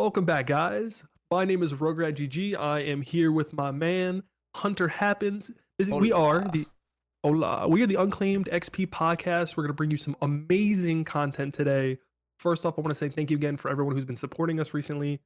Welcome back, guys. My name is Rugrat GG. I am here with my man Hunter Happens. We are Hola. the Hola. We are the Unclaimed XP podcast. We're going to bring you some amazing content today. First off, I want to say thank you again for everyone who's been supporting us recently.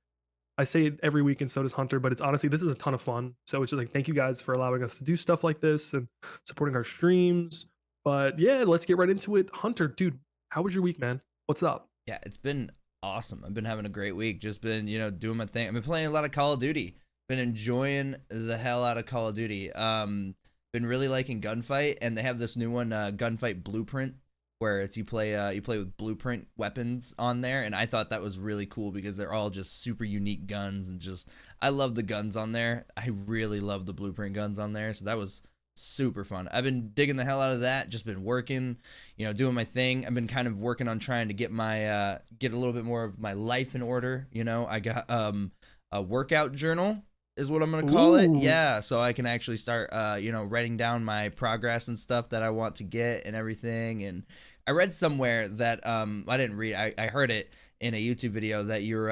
I say it every week, and so does Hunter, but it's honestly, this is a ton of fun. So it's just like, thank you guys for allowing us to do stuff like this and supporting our streams. But yeah, let's get right into it. Hunter, dude, how was your week, man? What's up? Yeah, it's been awesome. I've been having a great week. Just been, doing my thing. I've been playing a lot of Call of Duty. Been enjoying the hell out of Call of Duty. Been really liking Gunfight, and they have this new one, Gunfight Blueprint, where it's you play with blueprint weapons on there, and I thought that was really cool because they're all just super unique guns, and just I love the guns on there. I really love the blueprint guns on there, so that was super fun. I've been digging the hell out of that. Just been working, doing my thing. I've been kind of working on trying to get my get a little bit more of my life in order. I got a workout journal is what I'm gonna call it. Ooh. Yeah, so I can actually start writing down my progress and stuff that I want to get and everything. And I read somewhere that I didn't read. I heard it in a YouTube video that you're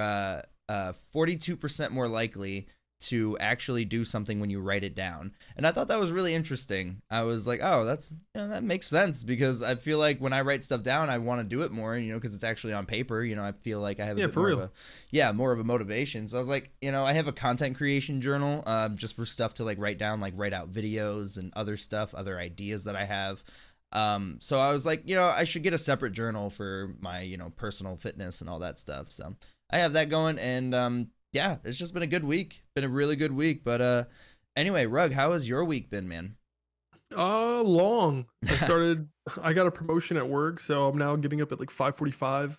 42% more likely to actually do something when you write it down. And I thought that was really interesting. I was like, oh, that makes sense, because I feel like when I write stuff down, I want to do it more, because it's actually on paper. I feel like I have a Yeah, bit for more real. more of a motivation. So I was like, I have a content creation journal, just for stuff to like write down, like write out videos and other stuff, other ideas that I have. So I was like, I should get a separate journal for my, personal fitness and all that stuff. So I have that going, and yeah, it's just been a good week. Been a really good week. But anyway, Rug, how has your week been, man? Long. I got a promotion at work, so I'm now getting up at like 5:45,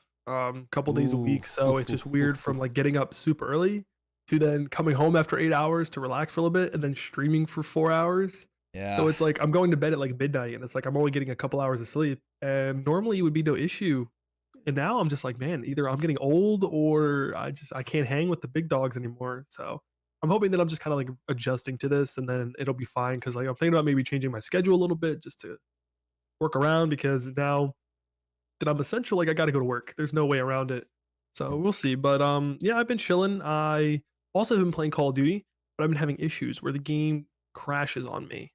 couple days a Ooh. week. So it's just weird from like getting up super early to then coming home after 8 hours to relax for a little bit and then streaming for 4 hours. So Yeah. it's like I'm going to bed at like midnight and it's like I'm only getting a couple hours of sleep. And normally it would be no issue. And now I'm just like, man, either I'm getting old or I can't hang with the big dogs anymore. So I'm hoping that I'm just kind of like adjusting to this and then it'll be fine. Cause like I'm thinking about maybe changing my schedule a little bit just to work around because now that I'm essential, like I gotta go to work. There's no way around it. So we'll see. But yeah, I've been chilling. I also have been playing Call of Duty, but I've been having issues where the game crashes on me.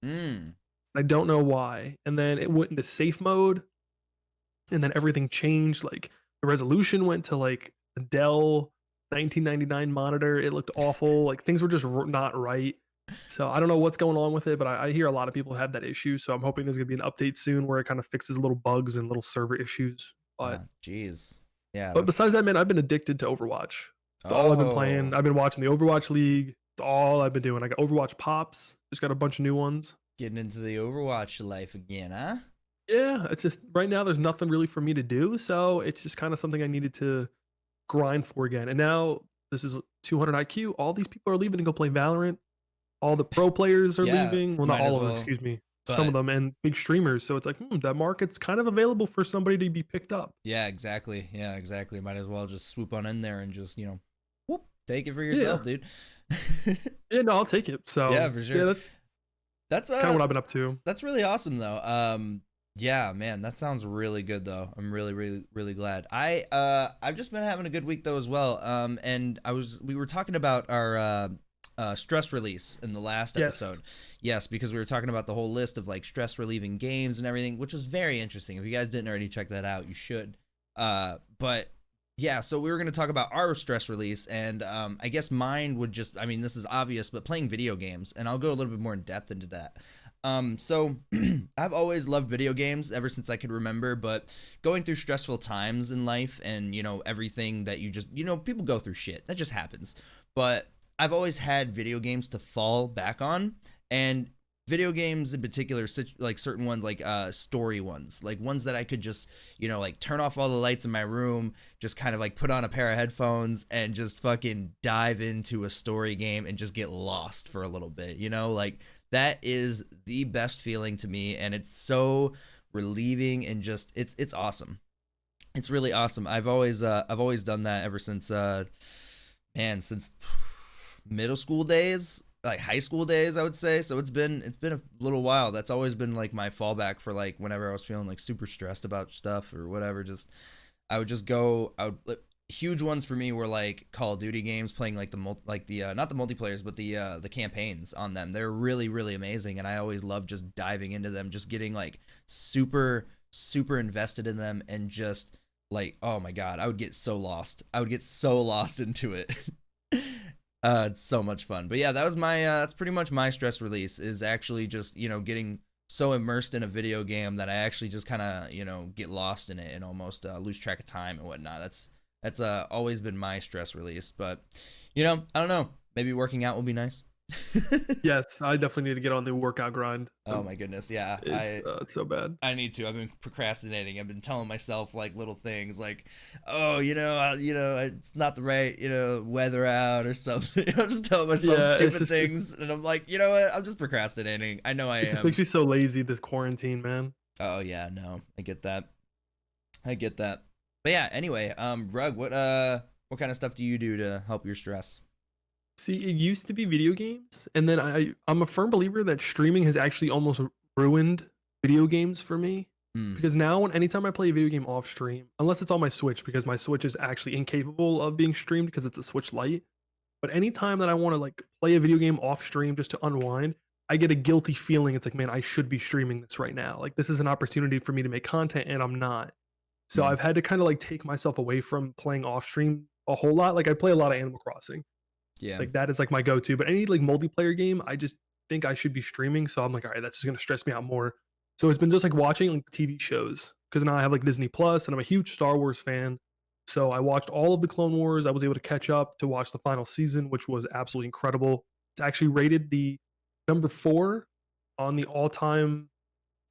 Mm. I don't know why. And then it went into safe mode and then everything changed. Like the resolution went to like a Dell 1999 monitor. It looked awful. Like things were just not right. So I don't know what's going on with it, but I hear a lot of people have that issue. So I'm hoping there's gonna be an update soon where it kind of fixes little bugs and little server issues. But Jeez. Yeah, but that's besides that, man, I've been addicted to Overwatch. It's all I've been playing. oh, I've been watching the Overwatch League. It's all I've been doing. I got Overwatch Pops. Just got a bunch of new ones. getting into the Overwatch life again, huh? Yeah, it's just right now there's nothing really for me to do, so it's just kind of something I needed to grind for again. And now this is 200 IQ. All these people are leaving to go play Valorant. All the pro players are Yeah, leaving. Well, not might as all of them, well. excuse me. Some of But them and big streamers. So it's like, that market's kind of available for somebody to be picked up. yeah, exactly. Yeah, exactly. Might as well just swoop on in there and just, whoop, take it for yourself, Yeah. dude. Yeah, no, I'll take it. Yeah, So for yeah, sure. that's That's kind of what I've been up to. That's really awesome though. Yeah, man, that sounds really good though. I'm really, really, really glad. I've just been having a good week though as well. And we were talking about our stress release in the last Yes. episode. Yes, because we were talking about the whole list of like stress relieving games and everything, which was very interesting. If you guys didn't already check that out, you should. But yeah, so we were going to talk about our stress release, and I guess mine would just, I mean, this is obvious, but playing video games, and I'll go a little bit more in depth into that. So I've always loved video games ever since I could remember, but going through stressful times in life and, everything that you just, people go through shit. That just happens. But I've always had video games to fall back on, and video games in particular, like certain ones, like story ones, like ones that I could just, like turn off all the lights in my room, just kind of like put on a pair of headphones and just fucking dive into a story game and just get lost for a little bit, like that is the best feeling to me, and it's so relieving and just it's awesome. It's really awesome. I've always done that ever since since middle school days, like high school days, I would say. So it's been a little while. That's always been like my fallback for like whenever I was feeling like super stressed about stuff or whatever. Just I would just go. huge ones for me were like Call of Duty games, playing like the not the multiplayers, but the campaigns on them. They're really really amazing, and I always love just diving into them, just getting like super invested in them, and just like, oh my god, I would get so lost. I would get so lost into it. It's so much fun. But yeah, that was my that's pretty much my stress release, is actually just, getting so immersed in a video game that I actually just kind of, get lost in it and almost lose track of time and whatnot. That's always been my stress release. But I don't know, maybe working out will be nice. Yes, I definitely need to get on the workout grind. Oh my goodness, yeah. It's so bad. I need to. I've been procrastinating. I've been telling myself like little things like, oh, it's not the right, weather out or something. I'm just telling myself stupid things, and I'm like, you know what? I'm just procrastinating. I know I am. It just makes me so lazy, this quarantine, man. Oh yeah, no, I get that. But yeah, anyway, Rug, what kind of stuff do you do to help your stress? See, it used to be video games, and then I'm a firm believer that streaming has actually almost ruined video games for me. Hmm. Because now, anytime I play a video game off stream, unless it's on my Switch, because my Switch is actually incapable of being streamed because it's a Switch Lite. But anytime that I want to like play a video game off stream just to unwind, I get a guilty feeling. It's like, man, I should be streaming this right now. Like this is an opportunity for me to make content, and I'm not. So Hmm. I've had to kind of like take myself away from playing off stream a whole lot. Like I play a lot of Animal Crossing. Yeah. Like that is like my go-to. But any like multiplayer game, I just think I should be streaming. So I'm like, all right, that's just gonna stress me out more. So it's been just like watching like TV shows, because now I have like Disney Plus, and I'm a huge Star Wars fan. So I watched all of the Clone Wars. I was able to catch up to watch the final season, which was absolutely incredible. It's actually rated the number 4 on the all-time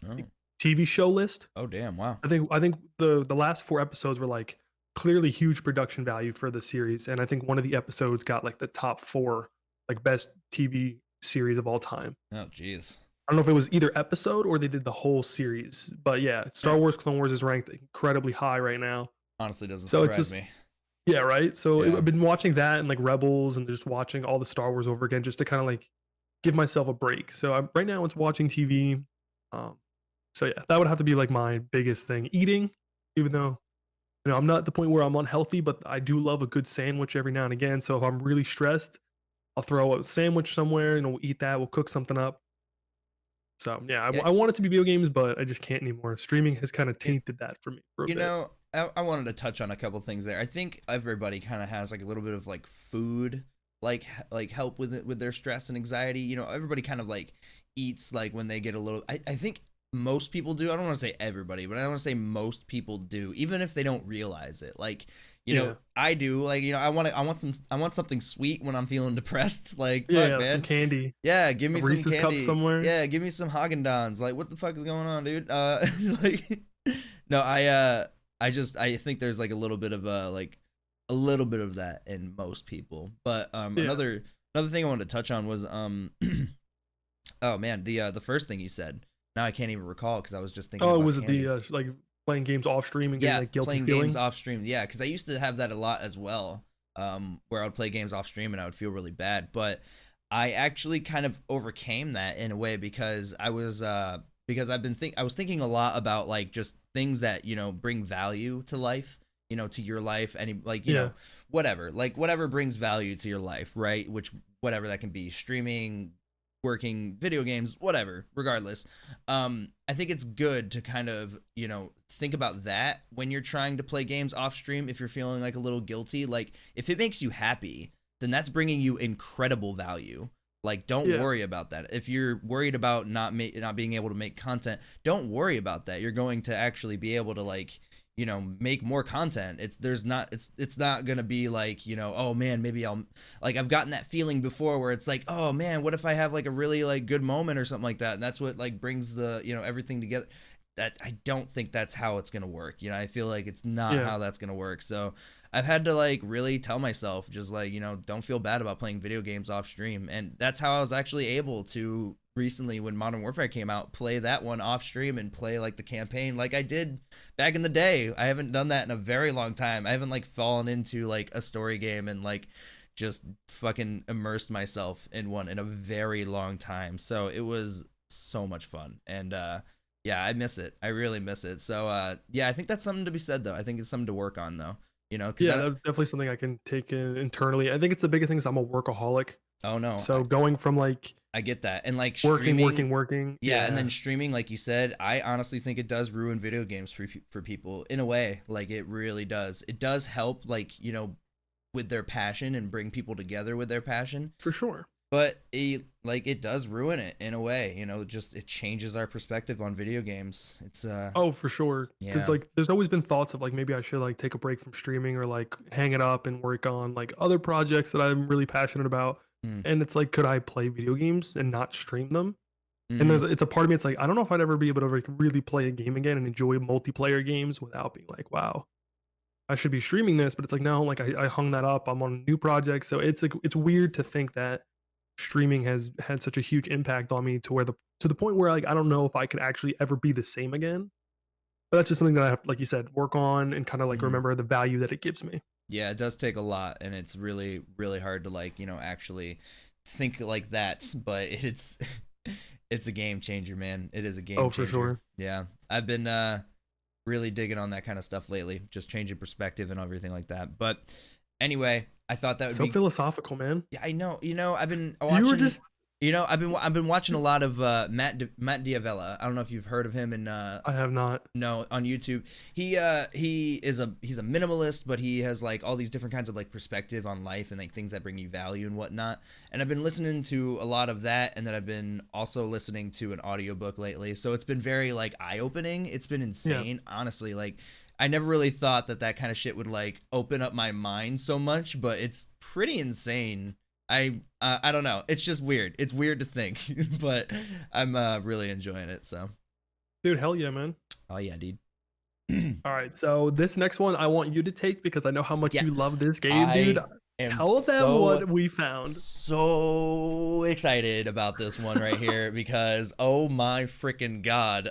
Oh. like, TV show list. Oh damn! Wow. I think the last 4 episodes were like clearly huge production value for the series, and I think one of the episodes got like the top 4 like best TV series of all time. Oh jeez. I don't know if it was either episode or they did the whole series, but yeah, Star Wars Clone Wars is ranked incredibly high right now. Honestly, doesn't So it's surprise just me. yeah, right. So Yeah. I've been watching that and like Rebels, and just watching all the Star Wars over again just to kind of like give myself a break. So right now it's watching TV. Um, so yeah, that would have to be like my biggest thing. Eating, even though I'm not at the point where I'm unhealthy, but I do love a good sandwich every now and again. So if I'm really stressed, I'll throw a sandwich somewhere, we'll eat that. We'll cook something up. So yeah, Yeah. I want it to be video games, but I just can't anymore. Streaming has kind of You, tainted that for me for a you bit. know, I wanted to touch on a couple things there. I think everybody kind of has like a little bit of like food, like help with it, with their stress and anxiety. Everybody kind of like eats like when they get a little. I think most people do. I don't want to say everybody, but I want to say most people do, even if they don't realize it. Like, Yeah, I do. Like, I want something sweet when I'm feeling depressed. Like, fuck, yeah, some man. candy, Yeah, give a me some Reese's cup candy. somewhere. Yeah, give me some Haagen-Dazs. Like, what the fuck is going on, dude? Like, no, I think there's like a little bit of a little bit of that in most people. But Yeah. another thing I wanted to touch on was oh man, the first thing you said. Now I can't even recall because I was just thinking Oh, about was it candy. the like playing games off stream and getting Yeah, like guilty playing feeling? games off stream. Yeah, because I used to have that a lot as well. Where I would play games off stream and I would feel really bad. But I actually kind of overcame that in a way because I was because I was thinking a lot about like just things that bring value to life, to your life, any like Yeah. whatever brings value to your life, right? Which whatever that can be, streaming, working, video games, whatever, regardless. I think it's good to kind of, think about that when you're trying to play games off stream. If you're feeling like a little guilty, like if it makes you happy, then that's bringing you incredible value. Like, don't Yeah. worry about that. If you're worried about not being able to make content, don't worry about that. You're going to actually be able to like, make more content. It's not gonna be like, oh man, maybe I'll like, I've gotten that feeling before where it's like, oh man, what if I have like a really like good moment or something like that, and that's what like brings the everything together. That I don't think that's how it's gonna work. I feel like it's not Yeah. how that's gonna work. So I've had to like really tell myself just like, don't feel bad about playing video games off stream. And that's how I was actually able to recently, when Modern Warfare came out, play that one off stream and play like the campaign like I did back in the day. I haven't done that in a very long time. I haven't like fallen into like a story game and like just fucking immersed myself in one in a very long time. So it was so much fun. And yeah, I miss it. I really miss it. So yeah, I think that's something to be said though. I think it's something to work on though. Because Yeah, I don't. that's definitely something I can take in internally. I think it's the biggest thing is I'm a workaholic. Oh no, So going from like I get that. And like working, streaming, working, working. yeah, and then Yeah, streaming, like you said, I honestly think it does ruin video games for people in a way. Like it really does. It does help, like, with their passion and bring people together with their passion, for sure. but it does ruin it in a way. Just it changes our perspective on video games. It's Oh, for sure. Because yeah. like there's always been thoughts of like maybe I should like take a break from streaming or like hang it up and work on like other projects that I'm really passionate about. Mm, And it's like, could I play video games and not stream them? And mm-hmm. it's a part of me, it's like, I don't know if I'd ever be able to like really play a game again and enjoy multiplayer games without being like, wow, I should be streaming this. But it's like, no, like I hung that up. I'm on a new project. So it's like it's weird to think that streaming has had such a huge impact on me to the point where like I don't know if I could actually ever be the same again. But that's just something that I have, like you said, work on and kind of like Mm-hmm. remember the value that it gives me. Yeah, it does take a lot, and it's really, really hard to like, actually think like that. But it's it's a game changer, man. It is a game Oh, for changer. sure. Yeah, I've been really digging on that kind of stuff lately, just changing perspective and everything like that. But anyway, I thought that would So be. philosophical, man. Yeah, I know. I've been You were watching. just I've been watching a lot of Matt Diavella. I don't know if you've heard of him, and I have not. no, on YouTube. He's a minimalist, but he has like all these different kinds of like perspective on life and like things that bring you value and whatnot. And I've been listening to a lot of that, and then I've been also listening to an audiobook lately. So it's been very like eye opening. It's been Yeah. insane, honestly. Like I never really thought that kind of shit would like open up my mind so much, but it's pretty insane. I don't know. It's just weird. It's weird to think, but I'm really enjoying it. So, Dude, hell yeah, man. oh yeah, dude. All right. So this next one I want you to take because I know how much Yeah, you love this game, dude. I am Tell them what we found. so excited about this one right here because oh my freaking god.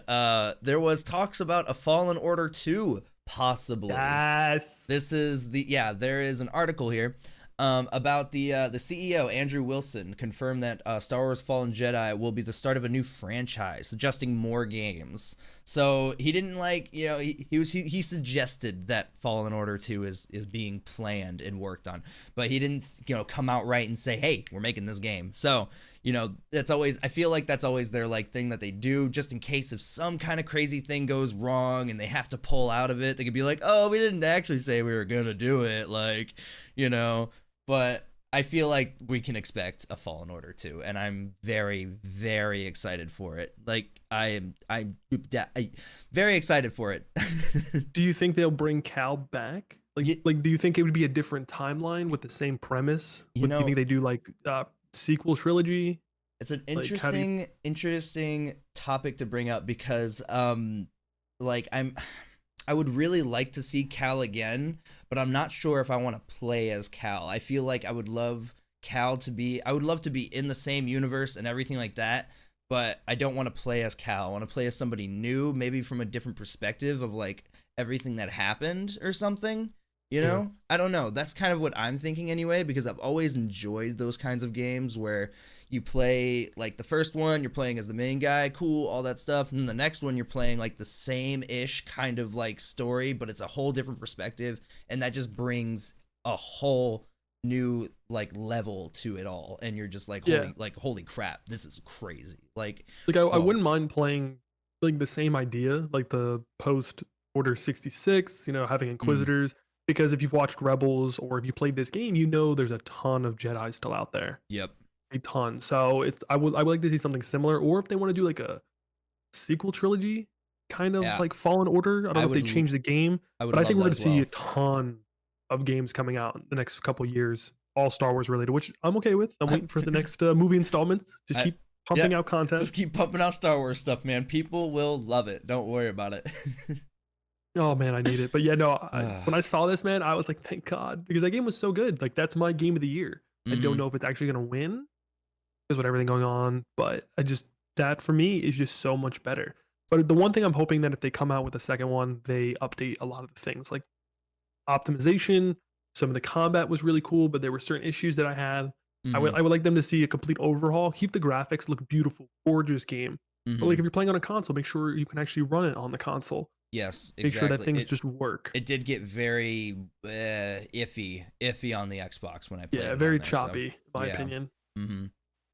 There was talks about a Fallen Order 2 possibly. Yes. There is an article here about the CEO Andrew Wilson confirmed that Star Wars Fallen Jedi will be the start of a new franchise, suggesting more games. So he didn't like, he suggested that Fallen Order 2 is being planned and worked on, but he didn't, come out right and say, hey, we're making this game. So, that's always, I feel like that's always their like thing that they do just in case if some kind of crazy thing goes wrong and they have to pull out of it, they could be like, oh, we didn't actually say we were going to do it. Like, but I feel like we can expect a Fallen Order 2, and I'm very, very excited for it. Like I'm very excited for it. Do you think they'll bring Cal back? Like, do you think it would be a different timeline with the same premise? You Do you know, think they do like sequel trilogy? it's an Like, how do you? interesting topic to bring up because like I would really like to see Cal again, but I'm not sure if I want to play as Cal. I feel like I would love I would love to be in the same universe and everything like that, but I don't want to play as Cal. I want to play as somebody new, maybe from a different perspective of like everything that happened or something. Yeah. I don't know. That's kind of what I'm thinking anyway, because I've always enjoyed those kinds of games where you play like the first one, you're playing as the main guy, cool, all that stuff. And then the next one, you're playing like the same ish kind of like story, but it's a whole different perspective. And that just brings a whole new like level to it all. And you're just like, Yeah. holy crap, this is crazy. Like, Like I whoa. wouldn't mind playing like the same idea, like the post Order 66, having Mm, Inquisitors. Because if you've watched Rebels or if you played this game, there's a ton of Jedi still out there. yep. A ton. So I would like to see something similar. Or if they want to do like a sequel trilogy, kind of Yeah. like Fallen Order. I don't I know if would, they change the game, I would but I think love we're that gonna as see well. a ton of games coming out in the next couple years, all Star Wars related, which I'm okay with. I'm waiting for the next movie installments. Just I, keep yeah. pumping out content. Just keep pumping out Star Wars stuff, man. People will love it. Don't worry about it. Oh man, I need it. But yeah, no, when I saw this, man, I was like, thank God, because that game was so good. Like that's my game of the year. I don't hmm know if it's actually gonna win because with everything going on, but that for me is just so much better. But the one thing I'm hoping that if they come out with a second one, they update a lot of the things like optimization. Some of the combat was really cool, but there were certain issues that I had. hmm I would like them to see a complete overhaul. Keep the graphics look beautiful, gorgeous game. But hmm like if you're playing on a console, make sure you can actually run it on the console. Yes, Make sure that exactly. things just work. It did get very iffy on the Xbox when I played Yeah, it on very there. So choppy, in my yeah. opinion. hmm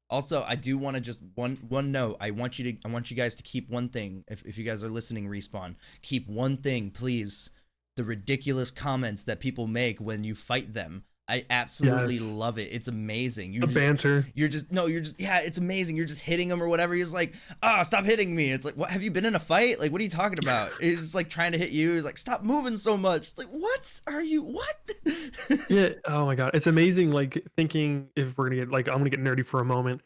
Also, I do want to just one note. I want you guys to keep one thing. If you guys are listening, Respawn, keep one thing, please. The ridiculous comments that people make when you fight them. I absolutely Yes. love it. It's amazing. The banter. Yeah, it's amazing. You're just hitting him or whatever. He's like, stop hitting me. It's like, what? Have you been in a fight? Like, what are you talking about? He's just like trying to hit you. He's like, stop moving so much. It's like, what are you? What? Yeah. Oh my god, it's amazing. Like thinking if we're gonna get like I'm gonna get nerdy for a moment.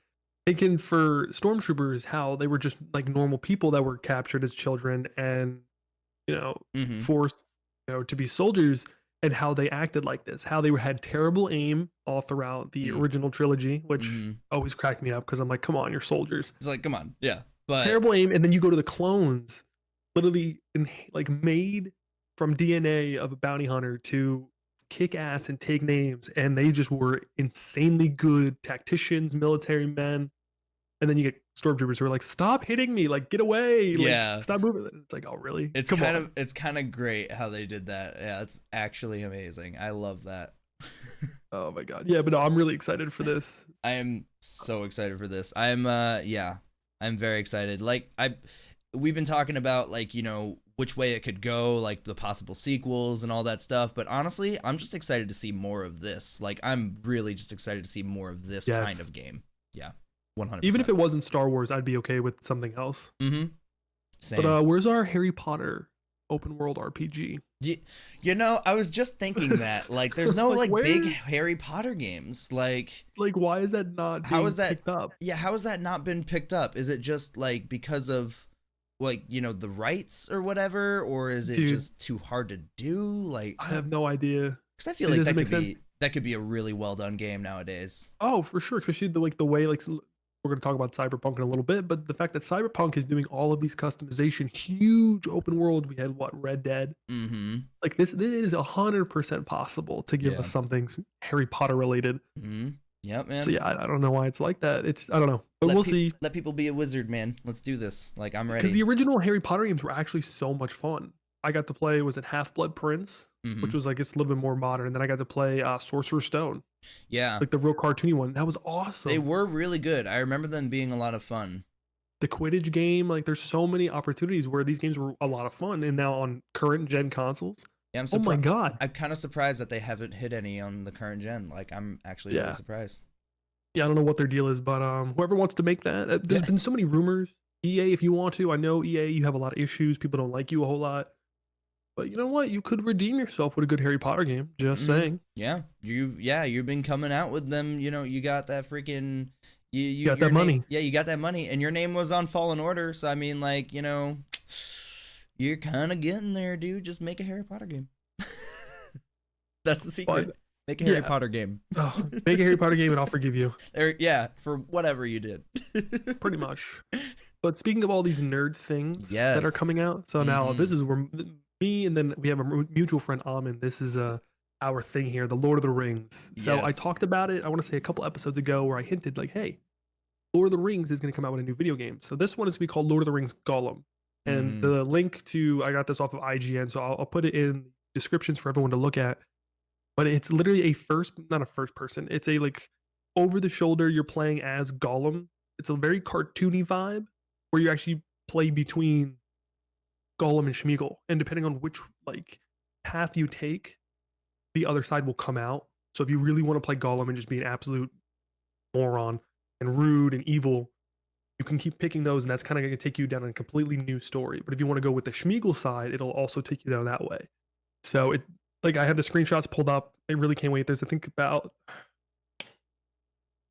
Thinking for stormtroopers, how they were just like normal people that were captured as children and you know mm-hmm. forced to be soldiers, and how they acted like this, how they had terrible aim all throughout the original trilogy, which Mm-hmm. always cracked me up because I'm like, come on, you're soldiers. It's like, come on, yeah, but Terrible aim, and then you go to the clones, literally like made from DNA of a bounty hunter to kick ass and take names, and they just were insanely good tacticians, military men. And then you get stormtroopers who are like, "Stop hitting me! Like, get away! Like, yeah, stop moving!" It's like, "Oh, really? it's Come kind on!" of it's kind of great how they did that. Yeah, it's actually amazing. I love that. Oh my god, yeah, but no, I'm really excited for this. I am so excited for this. I'm very excited. Like we've been talking about like, which way it could go, like the possible sequels and all that stuff, but honestly, I'm just excited to see more of this. Like I'm really just excited to see more of this Yes. kind of game. Yeah. 100%. Even if it wasn't Star Wars, I'd be okay with something else. Mm-hmm. Same. But where's our Harry Potter open world RPG? I was just thinking that like there's no like big Harry Potter games. Like why is that not being picked up? Yeah, how has that not been picked up? Is it just like because of like, the rights or whatever, or is it just too hard to do? Like I have no idea. Cuz I feel like that could be a really well done game nowadays. Oh, for sure, especially the way like we're going to talk about Cyberpunk in a little bit, but the fact that Cyberpunk is doing all of these customization, huge open world. We had Red Dead. Mm-hmm. Like this is 100% possible to give us something Harry Potter related. Mm-hmm. Yep, man. So yeah, I don't know why it's like that. I don't know, but we'll see. Let people be a wizard, man. Let's do this. Like I'm ready. Because the original Harry Potter games were actually so much fun. I got to play, was it Half-Blood Prince, which was like it's a little bit more modern, and then I got to play Sorcerer's Stone. Yeah, like the real cartoony one. That was awesome. They were really good. I remember them being a lot of fun. The Quidditch game, like there's so many opportunities where these games were a lot of fun, and now on current gen consoles. Yeah, I'm surprised. Oh my god, I'm kind of surprised that they haven't hit any on the current gen. Like I'm actually really surprised. Yeah, I don't know what their deal is, but whoever wants to make that, there's been so many rumors. EA, if you want to, I know EA, you have a lot of issues. People don't like you a whole lot. But you know what? You could redeem yourself with a good Harry Potter game. Just saying. Yeah, you've been coming out with them. You got that freaking you got that money. Yeah, you got that money, and your name was on Fallen Order. So I mean, like you're kind of getting there, dude. Just make a Harry Potter game. That's the secret. But, make a Harry Potter game. Oh, make a Harry Potter game, and I'll forgive you. For whatever you did. Pretty much. But speaking of all these nerd things that are coming out, so now this is where me and then we have a mutual friend Amin. This is our thing here, the Lord of the Rings. So I talked about it, I want to say a couple episodes ago, where I hinted like, hey, Lord of the Rings is going to come out with a new video game. So this one is going to be called Lord of the Rings Gollum. And the link to, I got this off of IGN, so I'll put it in descriptions for everyone to look at. But it's literally not a first person. It's a like over the shoulder, you're playing as Gollum. It's a very cartoony vibe where you actually play between Gollum and Smeagol, and depending on which like path you take, the other side will come out. So if you really want to play Gollum and just be an absolute moron and rude and evil, you can keep picking those, and that's kind of going to take you down a completely new story. But if you want to go with the Smeagol side, it'll also take you down that way. So like I have the screenshots pulled up. I really can't wait. There's I think about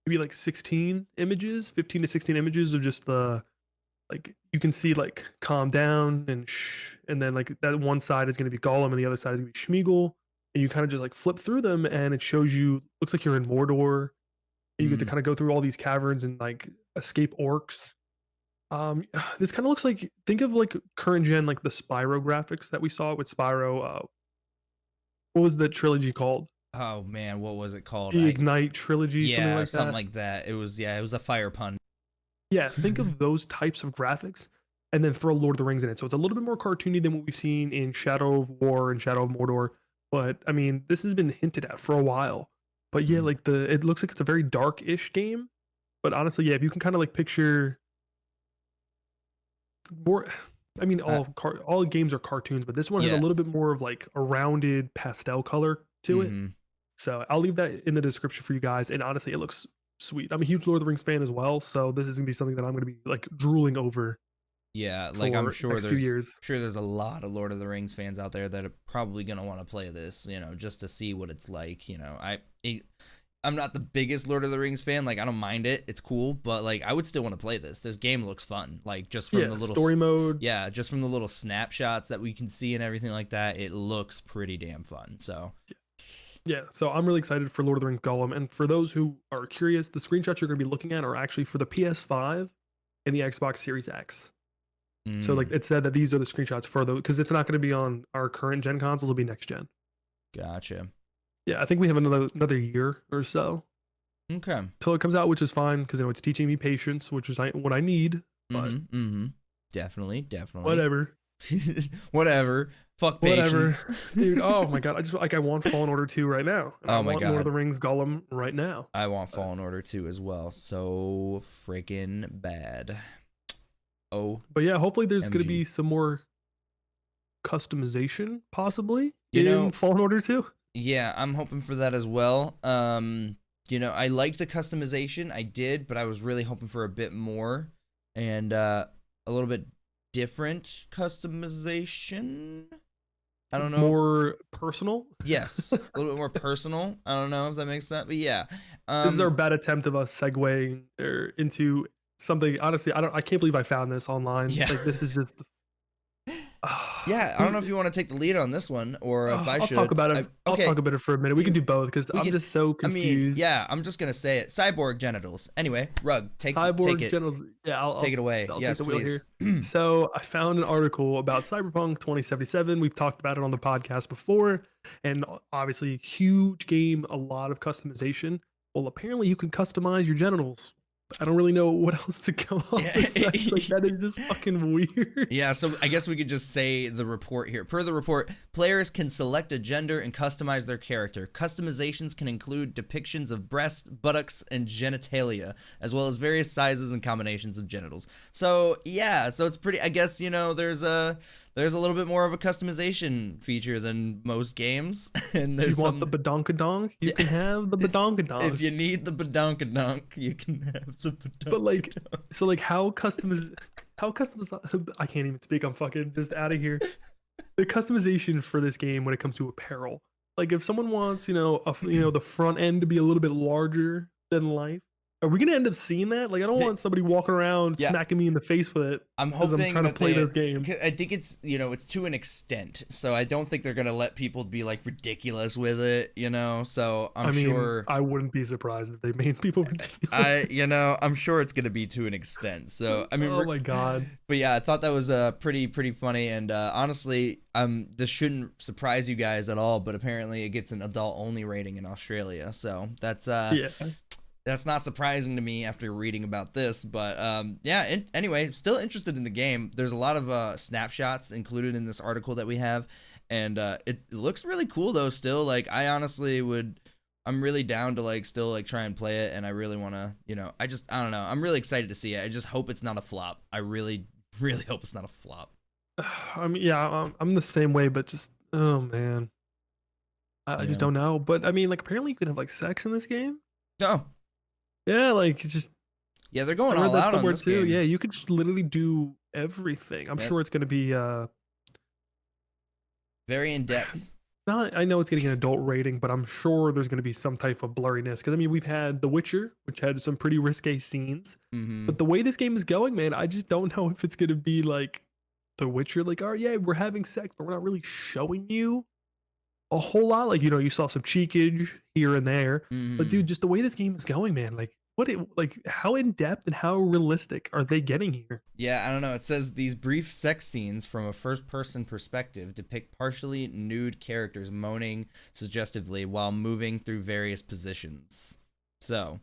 maybe like 16 images, 15 to 16 images of just the like you can see like calm down and then like that one side is going to be Gollum and the other side is going to be Smeagol, and you kind of just like flip through them and it shows you, looks like you're in Mordor, and you get to kind of go through all these caverns and like escape orcs. This kind of looks like, think of like current gen, like the Spyro graphics that we saw with Spyro. What was the trilogy called? Oh man, what was it called? The Ignite trilogy, something like that. It was a fire pun. Yeah, think of those types of graphics, and then throw Lord of the Rings in it. So it's a little bit more cartoony than what we've seen in Shadow of War and Shadow of Mordor. But I mean, this has been hinted at for a while. But yeah, Mm. like it looks like it's a very dark-ish game. But honestly, yeah, if you can kind of like picture more, I mean, Uh, all games are cartoons, but this one has a yeah. little bit more of like a rounded pastel color to it. Mm-hmm. So I'll leave that in the description for you guys. And honestly, it looks sweet. I'm a huge Lord of the Rings fan as well, so this is gonna be something that I'm gonna be like drooling over Yeah, like I'm for the sure next few there's years. sure there's a lot of Lord of the Rings fans out there that are probably gonna want to play this, just to see what it's like. I'm not the biggest Lord of the Rings fan. Like I don't mind it, it's cool, but like I would still want to play this. This game looks fun. Like just from the Yeah, little story mode. yeah, just from the little snapshots that we can see and everything like that, it looks pretty damn fun. So Yeah, so I'm really excited for Lord of the Rings Gollum. And for those who are curious, the screenshots you're gonna be looking at are actually for the PS5 and the Xbox Series X. So like mm, it said that these are the screenshots for the because it's not going to be on our current gen consoles. It'll be next gen. gotcha. Yeah, I think we have another year or so Okay. till it comes out, which is fine because it's teaching me patience, which is what I need. But Mm-hmm. Mm-hmm. Definitely. whatever, Whatever. Fuck whatever, patience. dude. Oh my god, I want Fallen Order 2 right now, and I Oh my want Lord of god. the Rings Gollum right now. I want But, Fallen Order 2 as well. So freaking bad. Oh, but yeah, hopefully there's going to MG. be some more customization possibly You in know, Fallen Order 2. yeah, I'm hoping for that as well. I liked the customization. I did, but I was really hoping for a bit more and a little bit different customization. I don't know. More personal. Yes, a little bit more personal. I don't know if that makes sense, but yeah. This is our Um, bad attempt of us segueing into something. Honestly, I can't believe I found this online. yeah. Like this is just. Yeah, I don't know if Dude, you want to take the lead on this one or if I I'll talk should. about it. I'll Okay, talk about it for a minute. We can you do both because we I'm can. just so I mean, confused. yeah, I'm just gonna say it. Cyborg genitals. Anyway, Rug, take Cyborg it, Generals. Yeah, take it away. I'll take Yes, the wheel please. here. So I found an article about Cyberpunk 2077. We've talked about it on the podcast before, and obviously, huge game, a lot of customization. Well, apparently, you can customize your genitals. I don't really know what else to go off Yeah. besides like that is just fucking weird. Yeah, so I guess we could just say the report here. Per the report, players can select a gender and customize their character. Customizations can include depictions of breasts, buttocks, and genitalia, as well as various sizes and combinations of genitals. So yeah, so it's pretty. I guess there's a little bit more of a customization feature than most games, and If there's you want the some. badonkadonk, you Yeah. can have the badonkadonk. If you need the badonkadonk, you can have the But like, badonkadonk. so like, how customize? I can't even speak. I'm fucking just out of here. The customization for this game when it comes to apparel, like if someone wants, the front end to be a little bit larger than life, are we gonna end up seeing that? Like, I don't They- want somebody walking around Yeah. smacking me in the face with it I'm because I'm hoping trying to that play this game. I think it's it's to an extent, so I don't think they're gonna let people be like ridiculous with it, So I'm I mean, sure I wouldn't be surprised if they made people ridiculous. I'm sure it's gonna be to an extent. So I mean, Oh my god. but yeah, I thought that was pretty funny, and honestly, this shouldn't surprise you guys at all, but apparently it gets an adult only rating in Australia, so Yeah. that's not surprising to me after reading about this, but yeah. Anyway, still interested in the game. There's a lot of snapshots included in this article that we have, and it looks really cool though. Still, like I honestly I'm really down to like still like try and play it, and I really want to, I don't know. I'm really excited to see it. I just hope it's not a flop. I really hope it's not a flop. I mean, yeah, I'm the same way, but just oh man, I just Yeah. don't know. But I mean, like apparently you can have like sex in this game. No. Yeah, like it's just Yeah, they're I going read all that out on somewhere this too. game. Yeah, you could just literally do everything. I'm Yeah, sure it's gonna be very in depth. not. I know it's getting an adult rating, but I'm sure there's gonna be some type of blurriness. Because I mean, we've had The Witcher, which had some pretty risque scenes. Mm-hmm. But the way this game is going, man, I just don't know if it's gonna be like The Witcher. Like, oh yeah, we're having sex, but we're not really showing you a whole lot. Like, you saw some cheekage here and there. But Mm-hmm. dude, just the way this game is going, man, like how in depth and how realistic are they getting here? Yeah, I don't know. It says these brief sex scenes from a first-person perspective depict partially nude characters moaning suggestively while moving through various positions. So,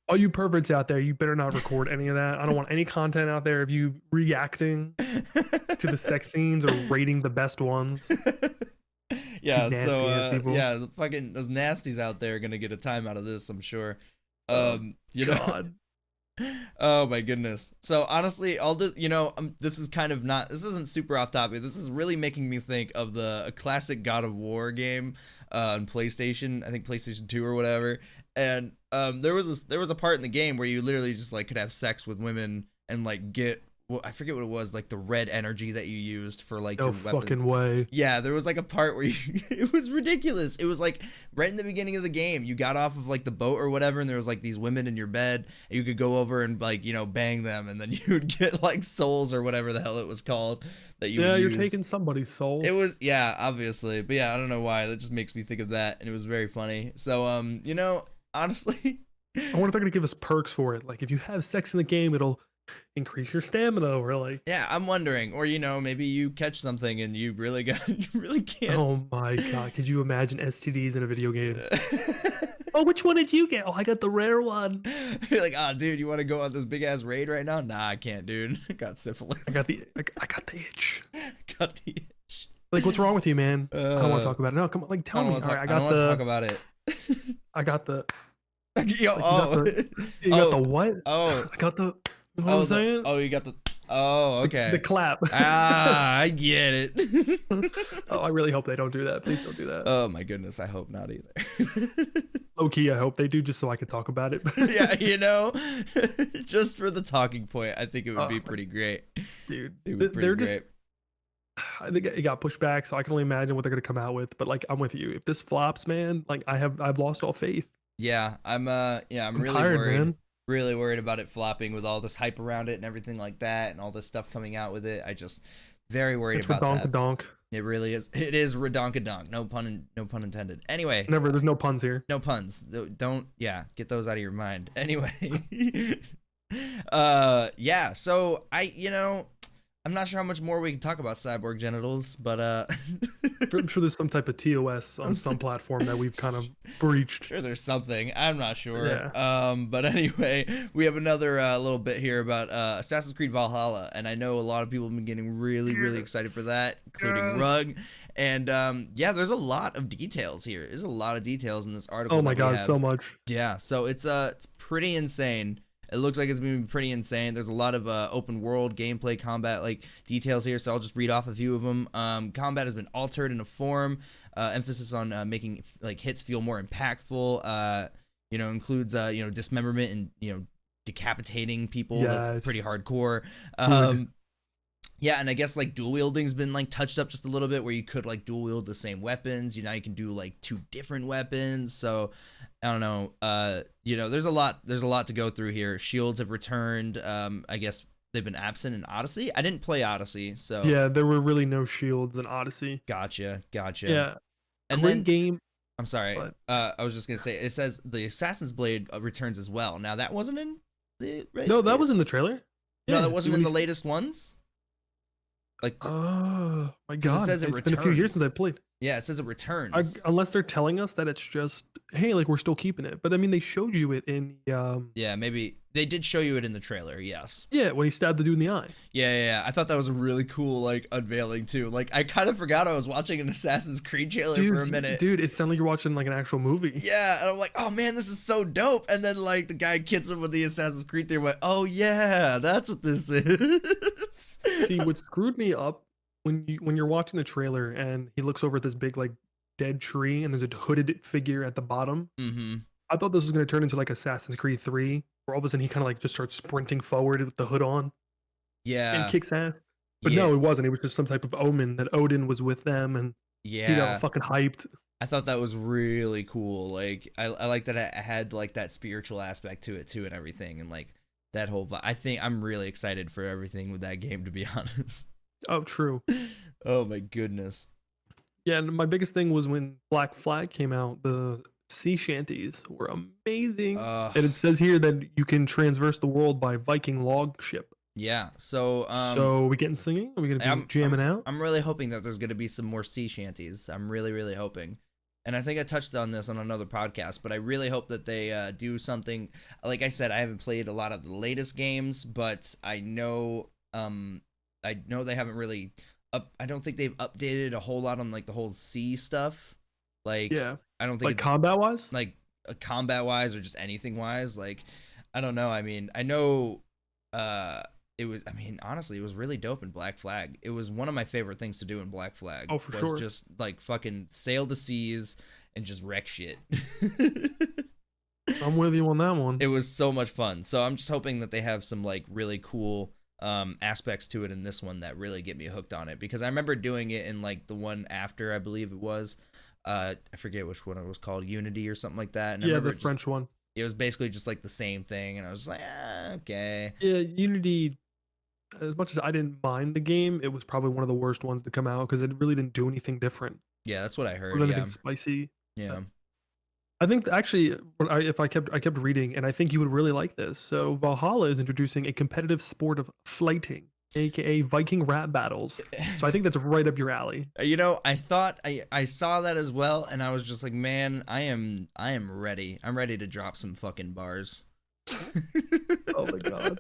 All you perverts out there, you better not record any of that. I don't want any content out there of you reacting to the sex scenes or rating the best ones. You Yeah, so nasty ass people. yeah, the fucking those nasties out there are gonna get a time out of this, I'm sure. Oh You know, God. oh my goodness. So honestly, all this, this is kind of not, this isn't super off topic. This is really making me think of the a classic God of War game on PlayStation, I think PlayStation 2 or whatever. And there was a part in the game where you literally just like could have sex with women and like get, well, I forget what it was, like the red energy that you used for like No your weapons. fucking way. Yeah, there was like a part where you, it was ridiculous. It was like right in the beginning of the game, you got off of like the boat or whatever, and there was like these women in your bed, and you could go over and like, bang them, and then you would get like souls or whatever the hell it was called that you Yeah, would you're use. taking somebody's soul. It was, yeah, obviously. But yeah, I don't know why. That just makes me think of that, and it was very funny. So, honestly, I wonder if they're gonna give us perks for it. Like if you have sex in the game, it'll increase your stamina or like yeah, I'm wondering, or maybe you catch something and you really got, you really can't. oh my God, could you imagine STDs in a video game? Oh, which one did you get? Oh, I got the rare one. You're like, oh, dude, you want to go on this big ass raid right now? Nah, I can't, dude. I got syphilis. I got the itch. Got the itch. Like, what's wrong with you, man? I don't want to talk about it. No, come on, like, I tell don't me. want to All talk. right, I don't want to talk about it. I got the. Yo, Like, oh, you got the what? oh, I got the. You know what I'm saying? oh, you got the. Oh, okay. The clap. Ah, I get it. Oh, I really hope they don't do that. Please don't do that. Oh my goodness, I hope not either. Low key, I hope they do, just so I can talk about it. Yeah, just for the talking point, I think it would be pretty great. Dude, It would be pretty they're great. just. I think it got pushed back, so I can only imagine what they're gonna come out with. But like, I'm with you. If this flops, man, like I've lost all faith. Yeah, I'm I'm really tired, worried. man. Really worried about it flopping with all this hype around it and everything like that, and all this stuff coming out with it. I just very worried It's about that. redonk. It really is. It is redonkadonk. No pun intended. Anyway, Never. There's no puns here. no puns. Don't, yeah, get those out of your mind. Anyway, yeah. So I'm not sure how much more we can talk about Cyborg Genitals, but I'm sure there's some type of TOS on some platform that we've kind of breached. sure there's something. I'm not sure. Yeah. But anyway, we have another little bit here about Assassin's Creed Valhalla, and I know a lot of people have been getting really, really excited for that, including Rug. And yeah, there's a lot of details here. There's a lot of details in this article. Oh my that we God, have. so much. Yeah, so it's pretty insane. It looks like it's going to be pretty insane. There's a lot of open world gameplay combat like details here, so I'll just read off a few of them. Combat has been altered in a form. Emphasis on making like hits feel more impactful. Includes dismemberment and decapitating people. Yes. That's pretty hardcore. Yeah, and I guess like dual wielding's been like touched up just a little bit, where you could like dual wield the same weapons. Now you can do like 2 different weapons. So I don't know. There's a lot to go through here. Shields have returned. I guess they've been absent in Odyssey. I didn't play Odyssey, so Yeah, there were really no shields in Odyssey. Gotcha. Yeah, And great then game. I'm sorry. But I was just gonna say it says the Assassin's Blade returns as well. Now that wasn't in the no, that was in the trailer. No, Yeah, that wasn't it in the was- latest ones. Like, Oh my 'cause God, it says it it's been a few years returns. since I played. yeah, it says it returns. Unless they're telling us that it's just, hey, like we're still keeping it. But I mean, they showed you it in the Yeah, maybe they did show you it in the trailer. Yes. yeah, when he stabbed the dude in the eye. Yeah. I thought that was a really cool like unveiling too. Like I kind of forgot I was watching an Assassin's Creed trailer for a minute. Dude, it sounded like you're watching like an actual movie. Yeah, and I'm like, oh man, this is so dope. And then like the guy hits him with the Assassin's Creed thing. Went, oh yeah, that's what this is. See, what screwed me up when you're watching the trailer and he looks over at this big like dead tree and there's a hooded figure at the bottom. Mm-hmm. I thought this was going to turn into like Assassin's Creed 3, where all of a sudden he kind of like just starts sprinting forward with the hood on Yeah. and kicks ass. But yeah. no, it wasn't. It was just some type of omen that Odin was with them and he got Yeah. all fucking hyped. I thought that was really cool. Like I like that it had like that spiritual aspect to it too and everything, and like that whole I think I'm really excited for everything with that game, to be honest. Oh, true. Oh my goodness. Yeah, and my biggest thing was when Black Flag came out, the sea shanties were amazing. And it says here that you can traverse the world by Viking log ship. Yeah. So So we getting singing? Are we gonna be jamming out? I'm really hoping that there's gonna be some more sea shanties. I'm really, really hoping. And I think I touched on this on another podcast, but I really hope that they do something. Like I said, I haven't played a lot of the latest games, but I know they haven't really I don't think they've updated a whole lot on like the whole sea stuff. Like Yeah. I don't think Like combat wise? like combat wise or just anything wise. Like I don't know. I mean, I know it was, I mean, honestly, it was really dope in Black Flag. It was one of my favorite things to do in Black Flag. Oh, for was sure. just like fucking sail the seas and just wreck shit. I'm with you on that one. It was so much fun. So I'm just hoping that they have some like really cool aspects to it in this one that really get me hooked on it, because I remember doing it in like the one after, I believe it was I forget which one it was called, Unity or something like that. And Yeah, I the French one. It was basically just like the same thing, and I was like, okay. Yeah, Unity, as much as I didn't mind the game, it was probably one of the worst ones to come out because it really didn't do anything different Yeah, that's what I heard. or Yeah, anything spicy. yeah. I think actually, if I kept reading, and I think you would really like this. So Valhalla is introducing a competitive sport of flighting, aka Viking rap battles. So I think that's right up your alley. You know, I thought I saw that as well, and I was just like, man, I am ready. I'm ready to drop some fucking bars. Oh my god,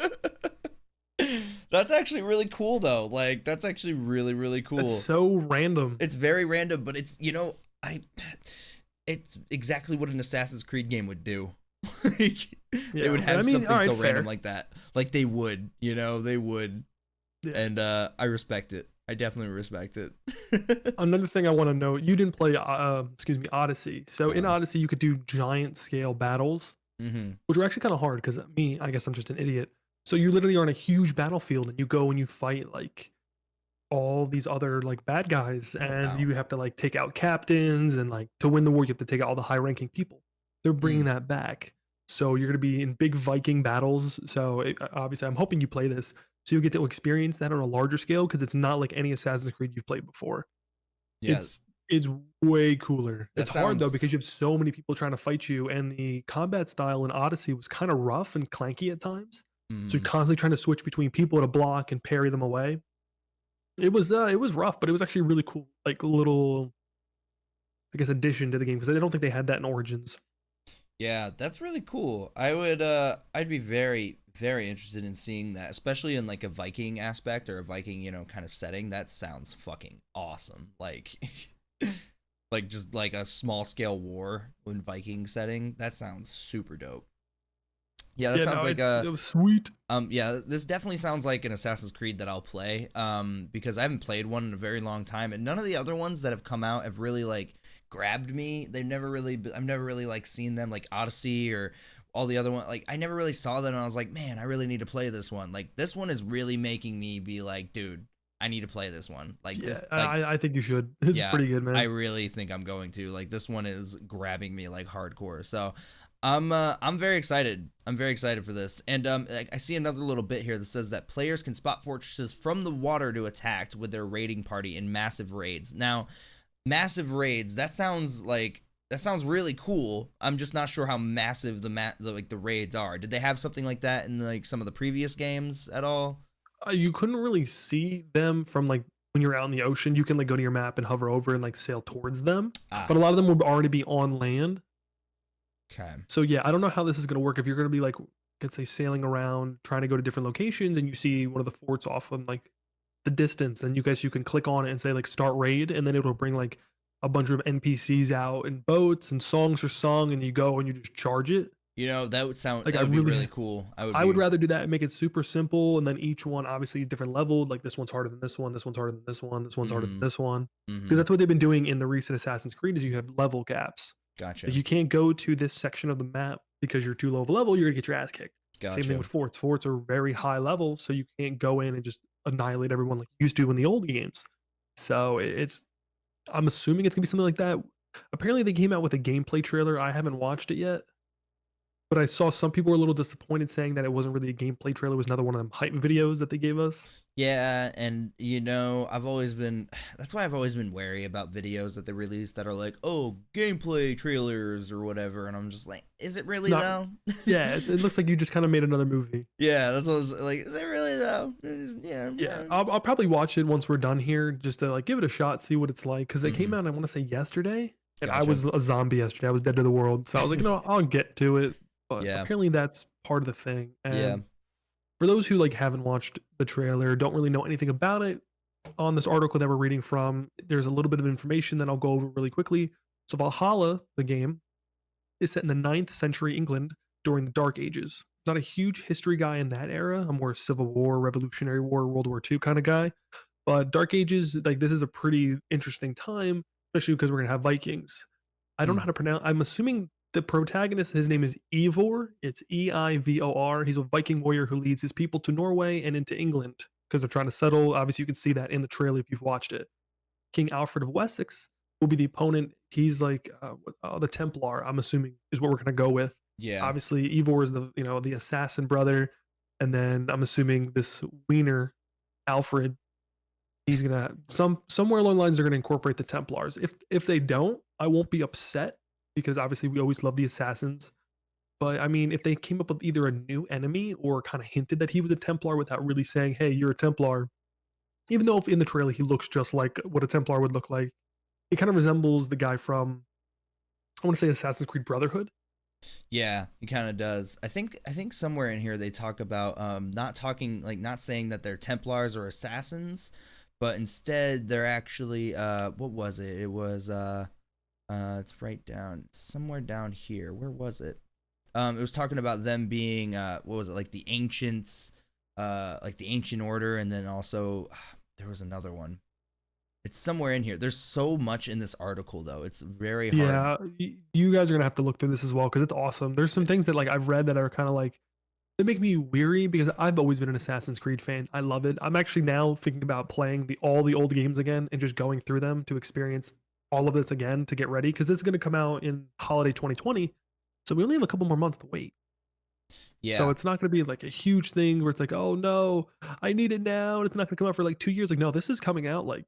That's actually really cool though. Like that's actually really, really cool. it's so random. It's very random, but it's, you know, it's exactly what an Assassin's Creed game would do. Like, they would have something all right, so fair. random like that. Like they would, you know, they would. Yeah. And I respect it. I definitely respect it. Another thing I want to know, you didn't play, Odyssey. So in Uh-huh. Odyssey, you could do giant scale battles, Mm-hmm. which were actually kind of hard because I guess I'm just an idiot. So you literally are on a huge battlefield and you go and you fight like all these other like bad guys, Oh, and wow. you have to like take out captains, and like to win the war, you have to take out all the high ranking people. They're bringing Mm. that back. So you're going to be in big Viking battles. So obviously, I'm hoping you play this. So you get to experience that on a larger scale because it's not like any Assassin's Creed you've played before. Yeah, It's way cooler. that It's hard though sounds. because you have so many people trying to fight you, and the combat style in Odyssey was kind of rough and clanky at times. So you're Mm. constantly trying to switch between people to block and parry them away. It was rough, but it was actually really cool. Like little, I guess, addition to the game because I don't think they had that in Origins. Yeah, that's really cool. I'd be very, very interested in seeing that, especially in like a Viking aspect or a Viking, you know, kind of setting. That sounds fucking awesome. Like like just like a small scale war in Viking setting. That sounds super dope. Yeah, that Yeah, sounds no, like it was sweet. yeah, this definitely sounds like an Assassin's Creed that I'll play. Because I haven't played one in a very long time, and none of the other ones that have come out have really like grabbed me. They've never really, I've never really like seen them, like Odyssey or all the other one. Like I never really saw them, and I was like, man, I really need to play this one. Like this one is really making me be like, dude, I need to play this one. Like Yeah, this, like I think you should. It's yeah, pretty good, I man. really think I'm going to. Like this one is grabbing me like hardcore. So I'm very excited. I'm very excited for this. And I see another little bit here that says that players can spot fortresses from the water to attack with their raiding party in massive raids. Now, massive raids, that sounds really cool. I'm just not sure how massive the raids are. Did they have something like that in like some of the previous games at all? You couldn't really see them from like when you're out in the ocean. You can like go to your map and hover over and like sail towards them, Ah, but a lot of them would already be on land. okay. So yeah, I don't know how this is going to work. If you're going to be like, let's say, sailing around trying to go to different locations, and you see one of the forts off on like the distance, and you can click on it and say like start raid, and then it'll bring like a bunch of NPCs out in boats, and songs are sung, and you go and you just charge it. You know, Like that I would be really, really cool. I would rather do that and make it super simple, and then each one obviously different leveled. Like this one's harder than this one. This one's harder than this one. This one's harder than Mhm. this one. Because Mhm. that's what they've been doing in the recent Assassin's Creed. Is you have level caps. Gotcha. Like you can't go to this section of the map because you're too low of a level. You're gonna get your ass kicked. Same thing Gotcha. with forts. Forts are very high level, so you can't go in and just annihilate everyone like you used to in the old games. So it's I'm assuming it's gonna be something like that. Apparently, they came out with a gameplay trailer. I haven't watched it yet, but I saw some people were a little disappointed, saying that it wasn't really a gameplay trailer. It was another one of them hype videos that they gave us. Yeah, and you know, I've always been that's why I've always been wary about videos that they release that are like, "Oh, gameplay trailers or whatever." And I'm just like, "Is it really Not, though?" yeah, it looks like you just kind of made another movie. Yeah, that's what I was like, "Is it really though?" Yeah. Yeah, I'll probably watch it once we're done here, just to like give it a shot, see what it's like. Because it came Mhm. out, I want to say yesterday. And I Gotcha. was a zombie yesterday. I was dead to the world. So I was like, no, I'll get to it. But Yeah. apparently that's part of the thing. Yeah. And for those who like haven't watched the trailer, don't really know anything about it, on this article that we're reading from, there's a little bit of information that I'll go over really quickly. So Valhalla, the game, is set in the 9th century England during the Dark Ages. Not a huge history guy in that era. I'm more Civil War, Revolutionary War, World War II kind of guy. But Dark Ages, like this is a pretty interesting time, especially because we're gonna have Vikings. I don't know Mm. how to pronounce. I'm assuming the protagonist, his name is Eivor. It's Eivor. He's a Viking warrior who leads his people to Norway and into England because they're trying to settle. Obviously, you can see that in the trailer if you've watched it. King Alfred of Wessex will be the opponent. He's like the Templar. I'm assuming is what we're gonna go with. Yeah. Obviously, Eivor is the assassin brother, and then I'm assuming this Wiener Alfred, he's gonna somewhere along the lines they're gonna incorporate the Templars. If they don't, I won't be upset because obviously we always love the assassins. But I mean, if they came up with either a new enemy or kind of hinted that he was a Templar without really saying, "Hey, you're a Templar," even though if in the trailer he looks just like what a Templar would look like, he kind of resembles the guy from, I want to say, Assassin's Creed Brotherhood. Yeah, he kind of does. I think somewhere in here they talk about not talking like not saying that they're Templars or assassins, but instead they're actually what was it? It was it's right down somewhere down here. Where was it? It was talking about them being what was it, like the ancient order, and then also there was another one. It's somewhere in here. There's so much in this article though. It's very hard. Yeah, you guys are gonna have to look through this as well because it's awesome. There's some things that like I've read that are kind of like they make me weary because I've always been an Assassin's Creed fan. I love it. I'm actually now thinking about playing all the old games again and just going through them to experience all of this again to get ready because it's going to come out in holiday 2020. So we only have a couple more months to wait. So Yeah. it's not going to be like a huge thing where it's like, oh no, I need it now. And it's not going to come out for like 2 years. Like, no, this is coming out like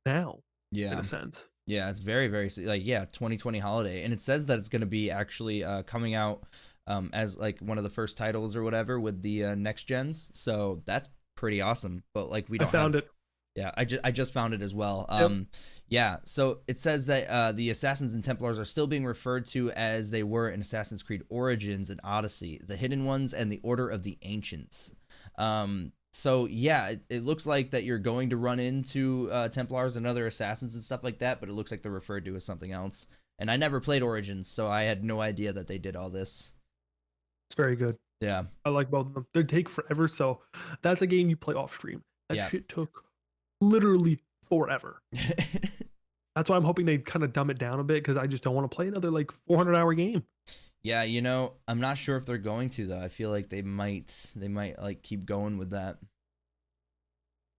now in Yeah. a sense. Yeah, it's very, very like yeah, 2020 holiday, and it says that it's going to be actually coming out as like one of the first titles or whatever with the next gens. So that's pretty awesome. But like we I don't found have. it. Yeah, I just found it as well. Yep. Yeah, so it says that the Assassins and Templars are still being referred to as they were in Assassin's Creed Origins and Odyssey, the Hidden Ones, and the Order of the Ancients. So yeah, it looks like that you're going to run into Templars and other assassins and stuff like that, but it looks like they're referred to as something else. And I never played Origins, so I had no idea that they did all this. It's very good. Yeah, I like both of them. They take forever, so that's a game you play off stream. That yeah. shit took literally forever. That's why I'm hoping they kind of dumb it down a bit because I just don't want to play another like 400-hour game. Yeah, I'm not sure if they're going to though. I feel like they might like keep going with that.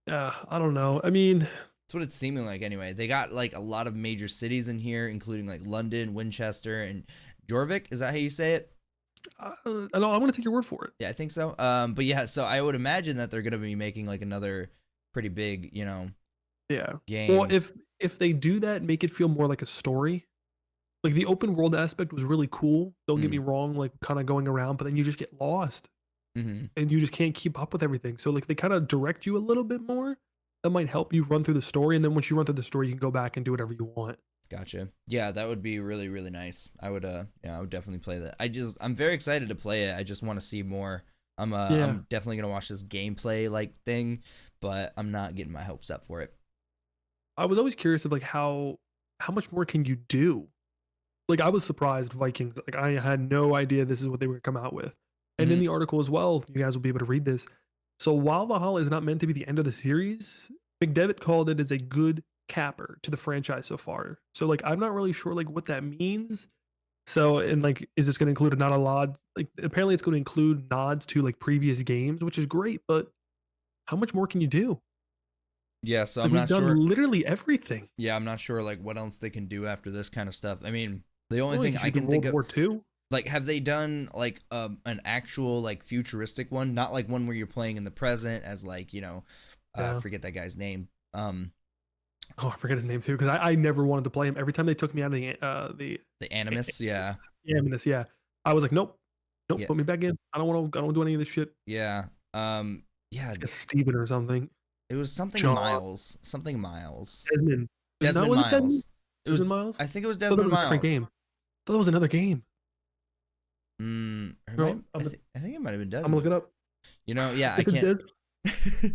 Yeah, I don't know. I mean, That's what it's seeming like anyway. They got like a lot of major cities in here, including like London, Winchester, and Jorvik. Is that how you say it? I know I'm gonna take your word for it. Yeah, I think so. But yeah, so I would imagine that they're gonna be making like another pretty big, Yeah. Well, game. if they do that, make it feel more like a story. Like the open world aspect was really cool. Don't get me Mm. wrong, like kind of going around, but then you just get lost Mm-hmm. and you just can't keep up with everything. So like they kind of direct you a little bit more. That might help you run through the story, and then once you run through the story, you can go back and do whatever you want. Gotcha. Yeah, that would be really, really nice. Yeah, I would definitely play that. I'm very excited to play it. I just want to see more. Yeah. I'm definitely gonna watch this gameplay like thing, but I'm not getting my hopes up for it. I was always curious of like how much more can you do? Like I was surprised Vikings. Like I had no idea this is what they were gonna come out with. And in Hmm. the article as well, you guys will be able to read this. So while Valhalla is not meant to be the end of the series, McDevitt called it as a good capper to the franchise so far. So like I'm not really sure like what that means. So and like is this gonna include a not a lot like apparently it's gonna include nods to like previous games, which is great, but how much more can you do? Yeah, so Like I'm we've not done sure. literally everything. Yeah, I'm not sure like what else they can do after this kind of stuff. I mean, the only Well, thing like, I you do can think World of, War II. like, have they done like an actual like futuristic one, not like one where you're playing in the present as like Yeah. forget that guy's name. Oh, I forget his name too because I never wanted to play him. Every time they took me out of the The Animus. Yeah, yeah, I was like, nope, nope, yeah, put me back in. I don't do any of this shit. yeah. Yeah. It's Steven or something. It was something John Miles, something Miles. Desmond. No, Desmond was it Desmond? Miles. It It was. Desmond Miles? I think it was I thought that Desmond was a different Miles. game. I thought that was another game. Or No, I'm I think it might have been gonna look Desmond. it up. You know, yeah, I If it's can't. Des,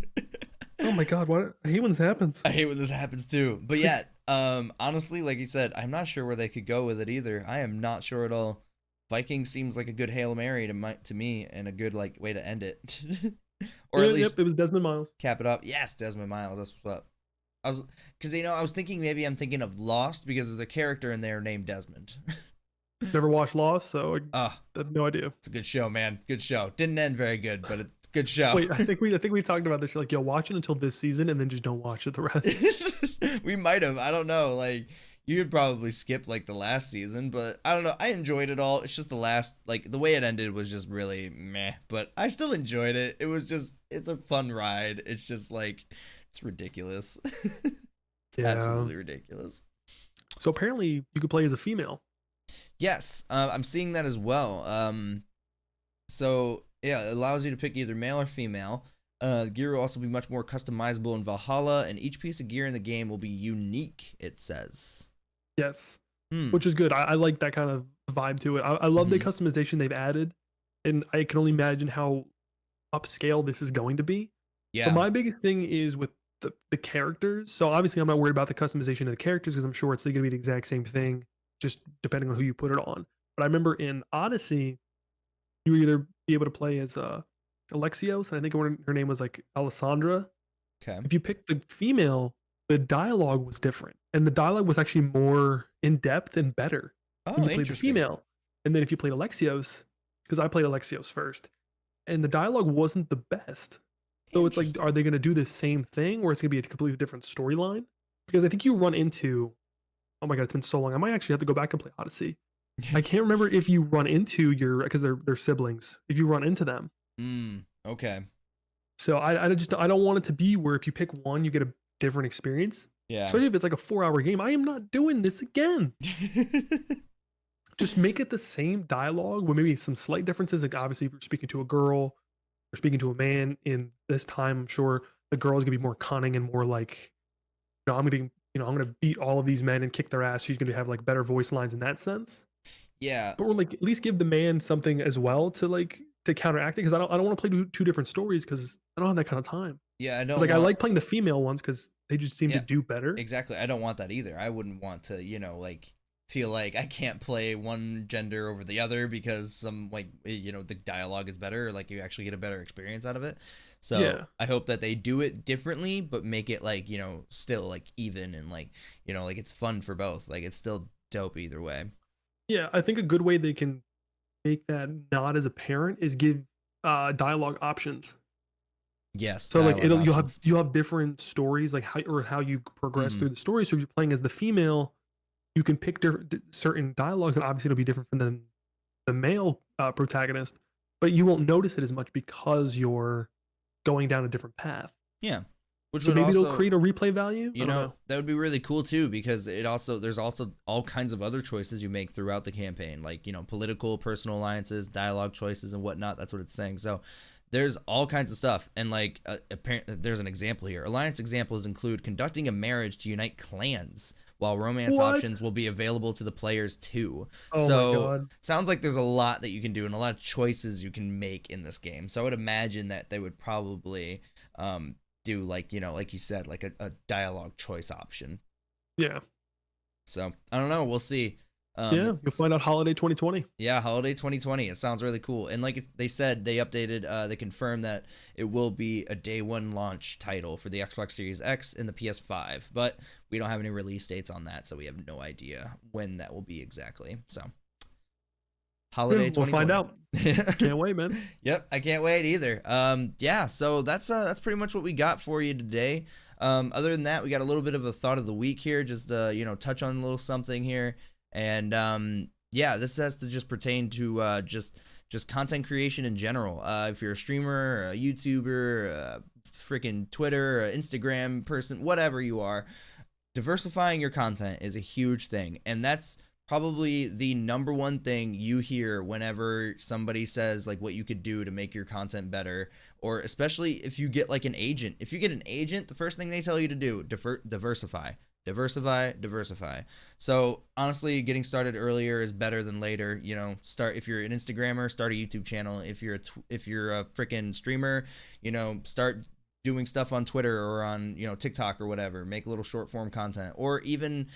oh my god, what? I hate when this happens. I hate when this happens too. But It's like, yeah, honestly, like you said, I'm not sure where they could go with it either. I am not sure at all. Viking seems like a good Hail Mary to me and a good like way to end it. Or at yep, least it was Desmond Miles. cap it up. Yes, Desmond Miles, that's what's up. I was because I was thinking maybe I'm thinking of Lost because there's a character in there named Desmond. Never watched Lost, so I Ah, have no idea. it's a good show, man. Good show. Didn't end very good, but it's a good show. Wait, I think we talked about this. You're like, yo, watch it until this season, and then just don't watch it the rest. We might have. I don't know. Like you could probably skip like the last season, but I don't know. I enjoyed it all. It's just the last, like the way it ended was just really meh, but I still enjoyed it. It's a fun ride. It's just like, it's ridiculous. It's Yeah. absolutely ridiculous. So apparently, you could play as a female. Yes, I'm seeing that as well. So yeah, it allows you to pick either male or female. Gear will also be much more customizable in Valhalla, and each piece of gear in the game will be unique, it says. Yes, Hmm. which is good. I like that kind of vibe to it. I love the customization they've added, and I can only imagine how upscale this is going to be. Yeah. But my biggest thing is with the characters. So obviously, I'm not worried about the customization of the characters because I'm sure it's going to be the exact same thing, just depending on who you put it on. But I remember in Odyssey, you would either be able to play as Alexios, and I think her name was like Alessandra. Okay. If you picked the female, the dialogue was different, and the dialogue was actually more in depth and better when Oh, you played the interesting. female. And then if you played Alexios, because I played Alexios first, and the dialogue wasn't the best. So it's like, Interesting. are they going to do the same thing, or it's going to be a completely different storyline? Because I think you run into, oh my god, it's been so long. I might actually have to go back and play Odyssey. I can't remember if you run into because they're siblings. If you run into them, Okay. so I don't want it to be where if you pick one, you get a different experience. Yeah. Especially if it's like a 4-hour game. I am not doing this again. Just make it the same dialogue with maybe some slight differences. Like obviously, if you're speaking to a girl or speaking to a man in this time, I'm sure the girl is gonna be more cunning and more like, I'm gonna beat all of these men and kick their ass. She's gonna have like better voice lines in that sense. Yeah. But we're like at least give the man something as well to counteract it because I don't want to play two different stories because I don't have that kind of time. Yeah. I don't It's like I want. like playing the female ones because they just seem Yeah. to do better. Exactly. I don't want that either. I wouldn't want to, like feel like I can't play one gender over the other because some like the dialogue is better, or like you actually get a better experience out of it. So Yeah. I hope that they do it differently, but make it like, still like even and like, like it's fun for both. Like it's still dope either way. Yeah, I think a good way they can make that not as apparent is give dialogue options. Yes. So like dialogue you'll options. have different stories like how you progress Mhm. through the story. So if you're playing as the female, you can pick certain dialogues, and obviously it'll be different from the male protagonist, but you won't notice it as much because you're going down a different path. Yeah. Which So would maybe also, it'll create a replay value. I don't know. that would be really cool too, because there's also all kinds of other choices you make throughout the campaign, like political, personal alliances, dialogue choices, and whatnot. That's what it's saying. So there's all kinds of stuff, and like apparently there's an example here. Alliance examples include conducting a marriage to unite clans, while romance What? options will be available to the players too. Oh So my god. sounds like there's a lot that you can do and a lot of choices you can make in this game. So I would imagine that they would probably do like like you said, like a dialogue choice option. Yeah. So I don't know, we'll see. Yeah, you'll find out holiday 2020. Yeah, holiday 2020. It sounds really cool. And like they said, they updated, they confirmed that it will be a day one launch title for the Xbox Series X and the PS5, but we don't have any release dates on that, so we have no idea when that will be exactly. So holiday 2020. We'll find out. Can't wait, man. Yep, I can't wait either. Yeah, so that's pretty much what we got for you today. Other than that, we got a little bit of a thought of the week here, just touch on a little something here. And yeah, this has to just pertain to just content creation in general. If you're a streamer, a YouTuber, freaking Twitter, Instagram person, whatever you are, diversifying your content is a huge thing, and that's probably the number one thing you hear whenever somebody says like what you could do to make your content better, or especially if you get like an agent. If you get an agent, the first thing they tell you to do, diversify. Diversify. So honestly, getting started earlier is better than later. You know, start if you're an Instagrammer, start a YouTube channel. If you're a freaking streamer, you know, start doing stuff on Twitter or on, you know, TikTok or whatever. Make a little short form content, or even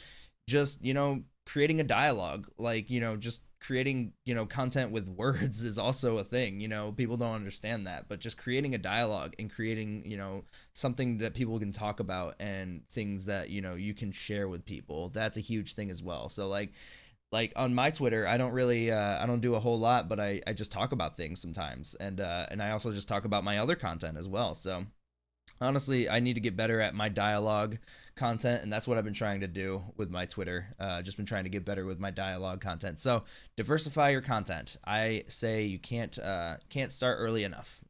just, you know, creating a dialogue, like, you know, just creating, you know, content with words is also a thing. You know, people don't understand that, but just creating a dialogue and creating, you know, something that people can talk about and things that, you know, you can share with people, that's a huge thing as well. So like on my Twitter, I don't really I don't do a whole lot, but I just talk about things sometimes, and I also just talk about my other content as well. So honestly, I need to get better at my dialogue content, and that's what I've been trying to do with my Twitter. Just been trying to get better with my dialogue content. So diversify your content. I say you can't start early enough.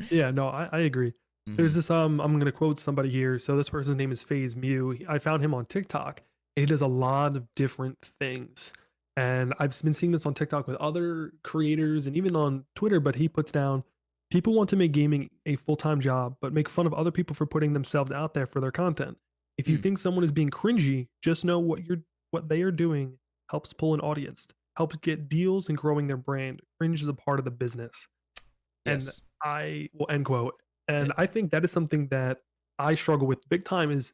Yeah, no, I agree. There's Hmm. this I'm gonna quote somebody here. So this person's name is FaZe Mew. I found him on TikTok, and he does a lot of different things. And I've been seeing this on TikTok with other creators and even on Twitter, but he puts down people want to make gaming a full-time job, but make fun of other people for putting themselves out there for their content. If you Mm, think someone is being cringy, just know what they are doing helps pull an audience, helps get deals and growing their brand. Cringe is a part of the business. And yes. I will end quote. Eh, And I think that is something that I struggle with big time is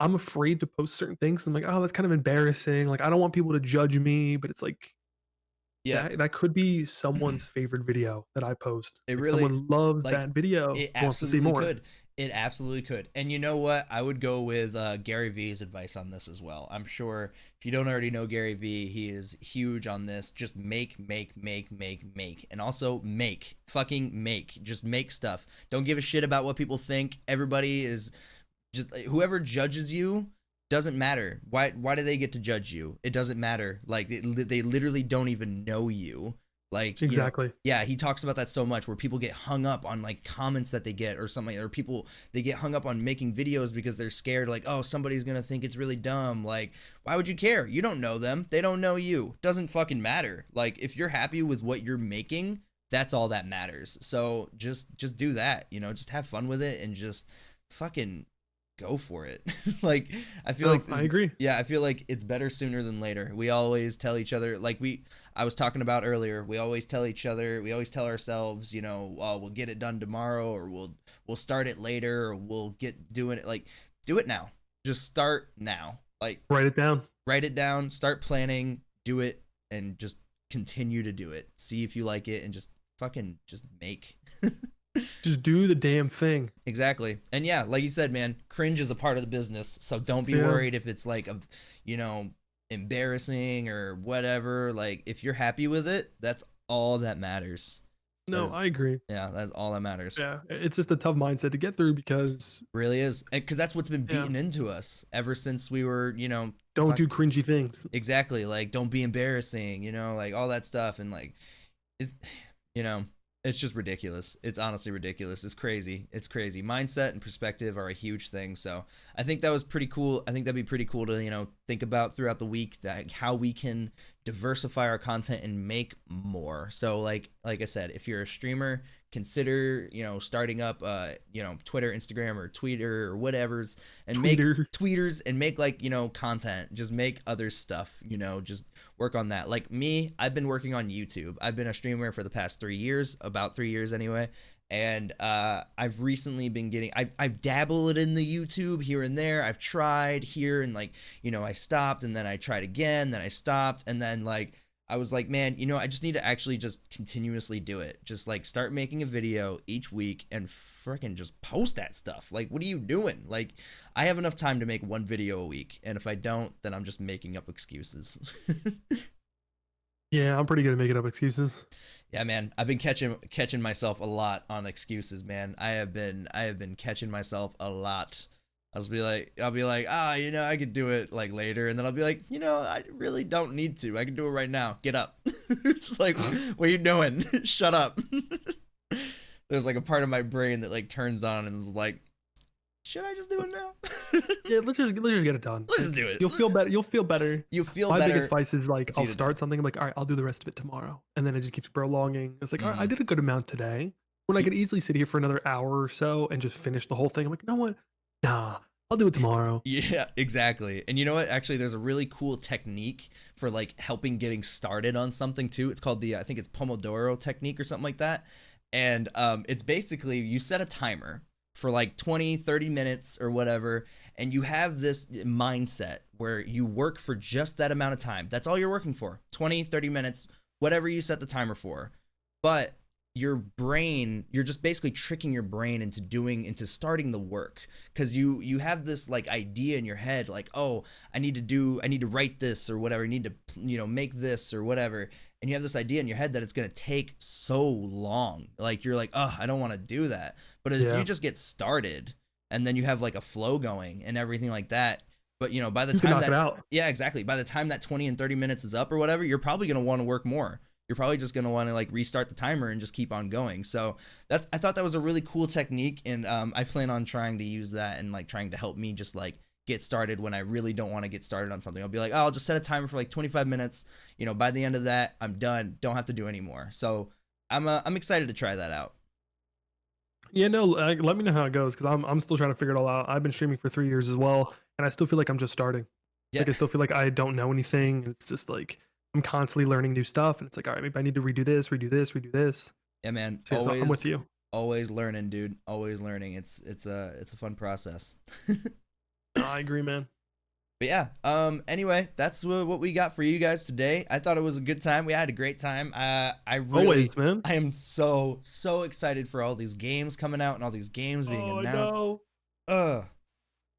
I'm afraid to post certain things. I'm like, oh, that's kind of embarrassing. Like, I don't want people to judge me, but it's like yeah. that could be someone's favorite video that I post. It Like really, someone loves like, that video, it wants to see absolutely more. could. It absolutely could. And you know what? I would go with Gary V's advice on this as well. I'm sure if you don't already know Gary V, he is huge on this. Just make. And also fucking make. Just make stuff. Don't give a shit about what people think. Everybody is just, whoever judges you doesn't matter. Why do they get to judge you? It doesn't matter. Like they literally don't even know you. Like, you know, Exactly. yeah, he talks about that so much, where people get hung up on like comments that they get or something, or people, they get hung up on making videos because they're scared, like, oh, somebody's gonna think it's really dumb. Like, why would you care? You don't know them, they don't know you. Doesn't fucking matter. Like, if you're happy with what you're making, that's all that matters. So just do that, you know, just have fun with it and just fucking go for it. Like, I feel No, like I there's, agree. yeah, I feel like it's better sooner than later. We always tell each other, like, I was talking about earlier, we always tell each other, we always tell ourselves, you know, we'll get it done tomorrow, or we'll start it later, or we'll get doing it. Like, do it now. Just start now. Like, Write it down. write it down, start planning, do it, and just continue to do it. See if you like it, and just fucking just make. Just do the damn thing. Exactly. And yeah, like you said, man, cringe is a part of the business. So don't be Yeah. worried if it's like a, you know, embarrassing or whatever. Like, if you're happy with it, that's all that matters. That No, is, I agree. yeah, that's all that matters. Yeah. It's just a tough mindset to get through because Really is. Because that's what's been yeah, beaten into us ever since we were, you know, don't fuck, do cringy things. exactly. Like, don't be embarrassing, you know, like all that stuff. And like, it's, you know, it's just ridiculous. It's honestly ridiculous. It's crazy. It's crazy. Mindset and perspective are a huge thing. So I think that was pretty cool. I think that'd be pretty cool to, you know, think about throughout the week, that how we can diversify our content and make more. So like I said, if you're a streamer, consider, you know, starting up you know, Twitter, Instagram, or Twitter, or whatever's, and make Tweeter. tweeters, and make, like, you know, content. Just make other stuff, you know, just work on that. Like me, I've been working on YouTube. I've been a streamer for the past 3 years, about 3 years anyway. And I've recently been getting, I've dabbled in the YouTube here and there. I've tried here, and like, you know, I stopped, and then I tried again, then I stopped, and then like I was like, man, you know, I just need to actually just continuously do it. Just like start making a video each week and freaking just post that stuff. Like, what are you doing? Like, I have enough time to make one video a week, and if I don't, then I'm just making up excuses. Yeah, I'm pretty good at making up excuses. Yeah, man, I've been catching myself a lot on excuses, man. I have been catching myself a lot. I'll be like, you know, I could do it like later, and then I'll be like, you know, I really don't need to. I can do it right now. Get up. It's just like, what are you doing? Shut up. There's like a part of my brain that like turns on and is like, should I just do it now? Yeah, let's just get it done. Let's just Like, do it. you'll feel better. You'll feel better. You feel My better. biggest vice is like It's I'll you to do start it. something. I'm like, all right, I'll do the rest of it tomorrow, and then it just keeps prolonging. It's like, all right, I Mhm. did a good amount today. When I could easily sit here for another hour or so and just finish the whole thing. I'm like, you know what? Nah, I'll do it tomorrow. Yeah, exactly. And you know what? Actually, there's a really cool technique for like helping getting started on something too. It's called the I think it's Pomodoro technique or something like that. And it's basically you set a timer for like 20, 30 minutes or whatever, and you have this mindset where you work for just that amount of time. That's all you're working for. 20, 30 minutes, whatever you set the timer for. But your brain, you're just basically tricking your brain into starting the work, because you have this like idea in your head like, oh, I need to write this or whatever, I need to make this or whatever, and you have this idea in your head that it's going to take so long, like you're like, oh, I don't want to do that. But if Yeah. you just get started and then you have like a flow going and everything like that, but by the You can time knock it that, out. yeah, exactly, by the time that 20 and 30 minutes is up or whatever, you're probably going to want to work more. You're probably just going to want to like restart the timer and just keep on going. So I thought that was a really cool technique. And I plan on trying to use that and like trying to help me just like get started when I really don't want to get started on something. I'll be like, oh, I'll just set a timer for like 25 minutes. By the end of that, I'm done. Don't have to do anymore. So I'm excited to try that out. Yeah, no, let me know how it goes, because I'm still trying to figure it all out. I've been streaming for 3 years as well, and I still feel like I'm just starting. Yeah. Like I still feel like I don't know anything. And it's just like I'm constantly learning new stuff, and it's like, all right, maybe I need to redo this, redo this, redo this. Yeah, man. So, yeah, so I'm with you. Always learning, dude. Always learning. It's a fun process. No, I agree, man. But yeah, anyway, that's what we got for you guys today. I thought it was a good time. We had a great time. I really, Always, man. I am so excited for all these games coming out and all these games being Oh, I announced. know.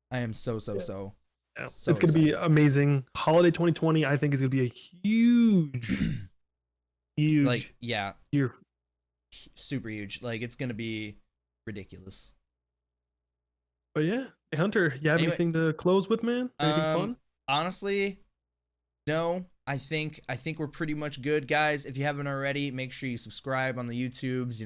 I am so Yeah. so It's going to be excited. amazing. Holiday 2020, I think, is going to be a huge, huge Like, yeah, year. super huge. Like, it's gonna be ridiculous. But yeah, hey, Hunter, you have Anyway, anything to close with, man? Anything fun? honestly, no, I think we're pretty much good, guys. If you haven't already, make sure you subscribe on the YouTubes,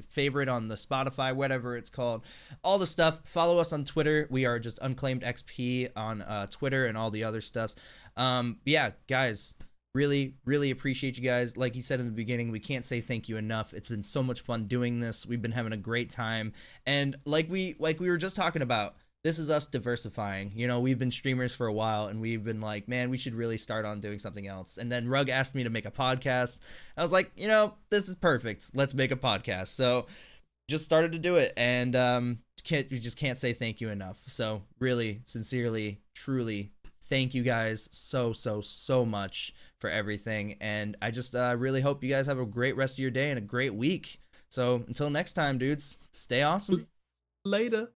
favorite on the Spotify, whatever it's called, all the stuff. Follow us on Twitter. We are just Unclaimed XP on Twitter and all the other stuff. Yeah, guys, really appreciate you guys. Like he said in the beginning, we can't say thank you enough. It's been so much fun doing this. We've been having a great time, and like we were just talking about, this is us diversifying. We've been streamers for a while, and we've been like, man, we should really start on doing something else. And then Rug asked me to make a podcast. I was like, this is perfect. Let's make a podcast. So just started to do it, and you just can't say thank you enough. So really, sincerely, truly, thank you guys so much for everything. And I just really hope you guys have a great rest of your day and a great week. So until next time, dudes, stay awesome. Later.